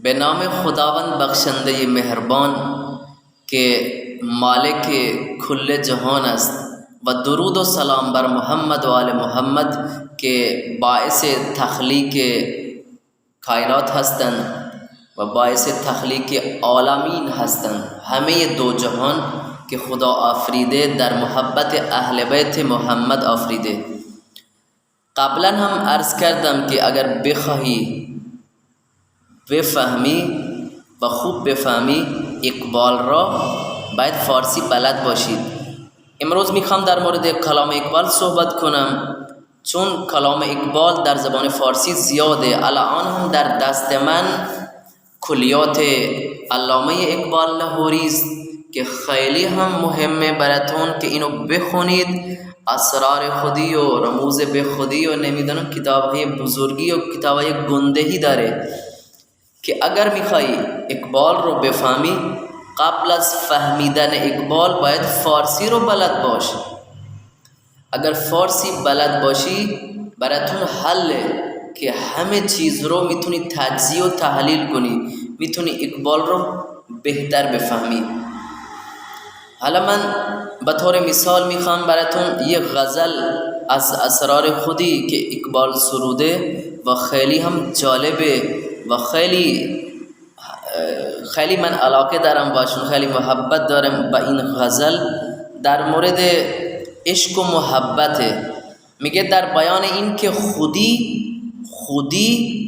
به نام خداوند بخشنده مهربان که مالک کل جهان است و درود و سلام بر محمد و آل محمد که باعث تخلیق کائنات هستند و باعث تخلیق عالمین هستند. همه دو جهان که خدا آفریده در محبت اهل بیت محمد آفریده. قبلا هم عرض کردم که اگر بخواهی بفهمی و خوب بفهمی اقبال را باید فارسی بلد باشید. امروز میخوام در مورد کلام اقبال صحبت کنم، چون کلام اقبال در زبان فارسی زیاده. الان هم در دست من کلیات علامه اقبال لاهوری است که خیلی هم مهمه براتون که اینو بخونید. اسرار خودی و رموز به خودی و نمیدونم کتابهای بزرگی و کتابهای گندهی داره که اگر میخوای اقبال رو بفهمی قبل از فهمیدن اقبال باید فارسی رو بلد باشی. اگر فارسی بلد باشی براتون حله که همه چیز رو میتونی تجزیه و تحلیل کنی، میتونی اقبال رو بهتر بفهمی. حالا من به طور مثال میخوام براتون یک غزل از اسرار خودی که اقبال سروده و خیلی هم جالبه و خیلی من علاقه دارم باشون، خیلی محبت دارم با این غزل. در مورد عشق و محبت میگه در بیان این که خودی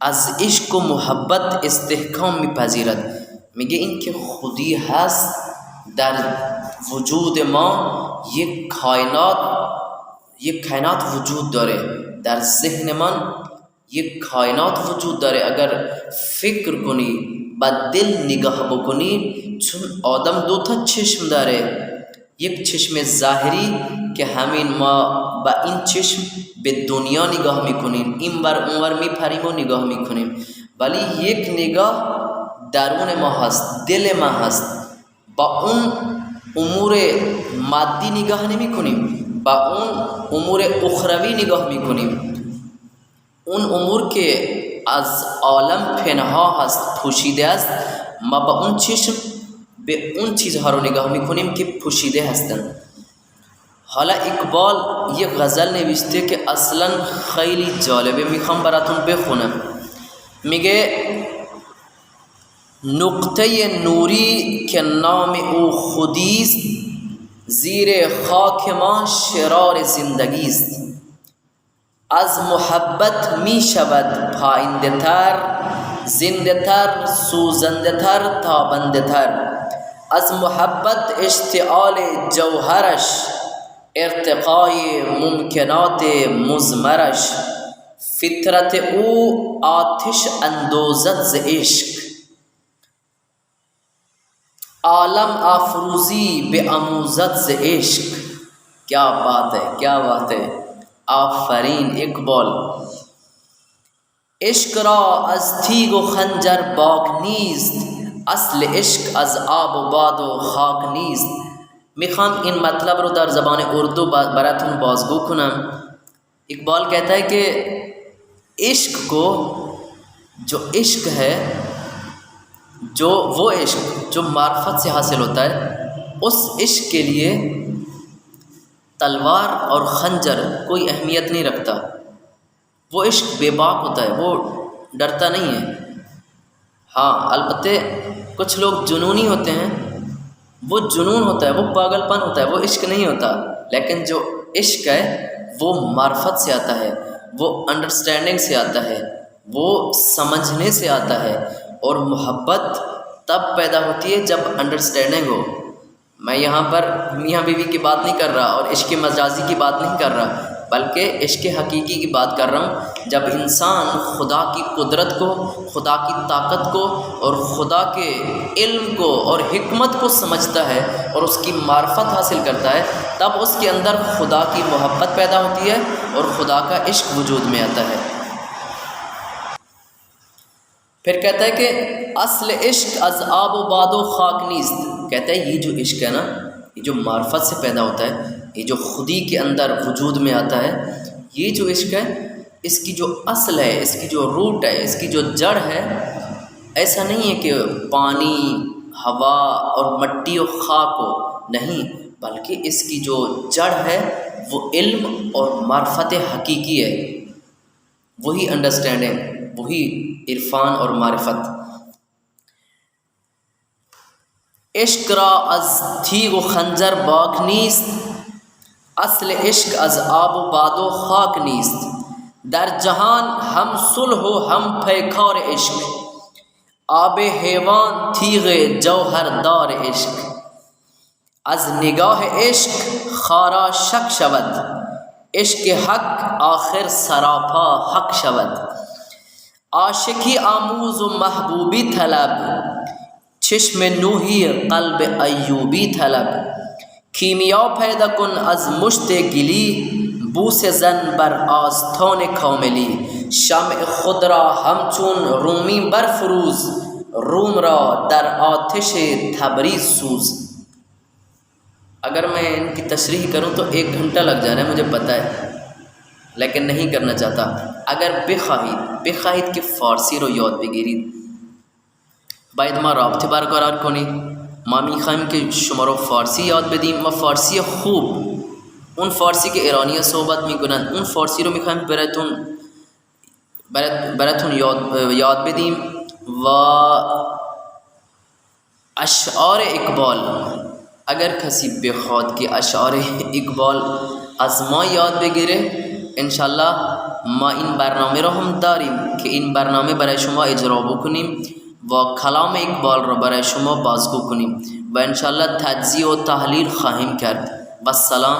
از عشق و محبت استحکام میپذیرد. میگه این که خودی هست در وجود ما، یک کائنات وجود داره، در ذهن من یک کائنات وجود داره. اگر فکر کنی با دل نگاه بکنی، چون آدم دو تا چشم داره، یک چشم ظاهری که همین ما با این چشم به دنیا نگاه میکنیم، این بر اونور میپریم و نگاه میکنیم، ولی یک نگاه درون ما هست، دل ما هست. با اون امور مادی نگاه نمی کنیم، با اون امور اخروی نگاه می کنیم. اون امور که از عالم پنهان هست، پوشیده است، ما با اون چشم به اون چیزها رو نگاه می کنیم که پوشیده هستند. حالا اقبال یک غزل نوشته که اصلا خیلی جالبه، میخوام براتون بخونم. میگه نقطه نوری که نام او خودیست، زیر خاک ما شرار زندگی است. از محبت می شود پاینده تر، زنده تر، سوزنده تر، تابنده تر. از محبت اشتعال جوهرش، ارتقای ممکنات مضمرش. فطرت او آتش اندوزد ز عشق، عالم افروزی به آموزد ز عشق. کیا بات ہے، کیا بات ہے، آفرین اقبال. عشق را از تیغ و خنجر باک نیست، اصل عشق از آب و باد و خاک نیست. میخوام این مطلب رو در زبان اردو براتون بازگو کنم. اقبال کہتا ہے کہ عشق کو، جو عشق ہے، جو وہ عشق جو معرفت سے حاصل ہوتا ہے، اس عشق کے لیے تلوار اور خنجر کوئی اہمیت نہیں رکھتا. وہ عشق بے باک ہوتا ہے، وہ ڈرتا نہیں ہے. ہاں البتہ کچھ لوگ جنونی ہوتے ہیں، وہ جنون ہوتا ہے، وہ پاگل پن ہوتا ہے، وہ عشق نہیں ہوتا. لیکن جو عشق ہے وہ معرفت سے آتا ہے، وہ انڈرسٹینڈنگ سے آتا ہے، وہ سمجھنے سے آتا ہے. اور محبت تب پیدا ہوتی ہے جب انڈرسٹینڈنگ ہو. میں یہاں پر میاں بیوی کی بات نہیں کر رہا اور عشق مجازی کی بات نہیں کر رہا، بلکہ عشق حقیقی کی بات کر رہا ہوں. جب انسان خدا کی قدرت کو، خدا کی طاقت کو اور خدا کے علم کو اور حکمت کو سمجھتا ہے اور اس کی معرفت حاصل کرتا ہے، تب اس کے اندر خدا کی محبت پیدا ہوتی ہے اور خدا کا عشق وجود میں آتا ہے. پھر کہتا ہے کہ اصل عشق از آب و باد و خاک نیست. کہتا ہے یہ جو عشق ہے نا، یہ جو معرفت سے پیدا ہوتا ہے، یہ جو خودی کے اندر وجود میں آتا ہے، یہ جو عشق ہے، اس کی جو اصل ہے، اس کی جو روٹ ہے، اس کی جو جڑ ہے، ایسا نہیں ہے کہ پانی، ہوا اور مٹی و خاک ہو، نہیں، بلکہ اس کی جو جڑ ہے وہ علم اور معرفت حقیقی ہے، وہی انڈرسٹینڈنگ، وہی عرفان اور معرفت۔ عشق را از تیغ و خنجر باک نیست، اصل عشق از آب و باد و خاک نیست، در جهان هم صلح و هم پیکار عشق، آب حیوان تیغ جوهردار عشق، از نگاه عشق خارا شک شود، عشق حق آخر سراپا حق شود، عاشقی آموز و محبوبی طلب، چشم نوحی قلب ایوبی طلب، کیمیا پیدا کن از مشت گلی، بوس زن بر آستان کاملی، شمع خود را همچون رومی برفروز، روم را در آتش تبریز سوز۔ اگر میں ان کی تشریح کروں تو 1 گھنٹہ لگ جانا ہے، مجھے پتہ ہے، لیکن نہیں کرنا چاہتا۔ اگر بخواهید که فارسی رو یاد بگیرید باید ما رابطه برقرار کنید. ما میخوایم که شما رو فارسی یاد بدیم و فارسی خوب، اون فارسی که ایرانی‌ها صحبت میکنند اون فارسی رو میخوایم براتون یاد بدیم. و اشعار اقبال، اگر کسی بخواد که اشعار اقبال از ما یاد بگیره، انشالله ما این برنامه رو هم داریم که این برنامه برای شما اجرا بکنیم و کلام اقبال رو برای شما بازگو کنیم و انشالله تجزیه و تحلیل خواهیم کرد. و السلام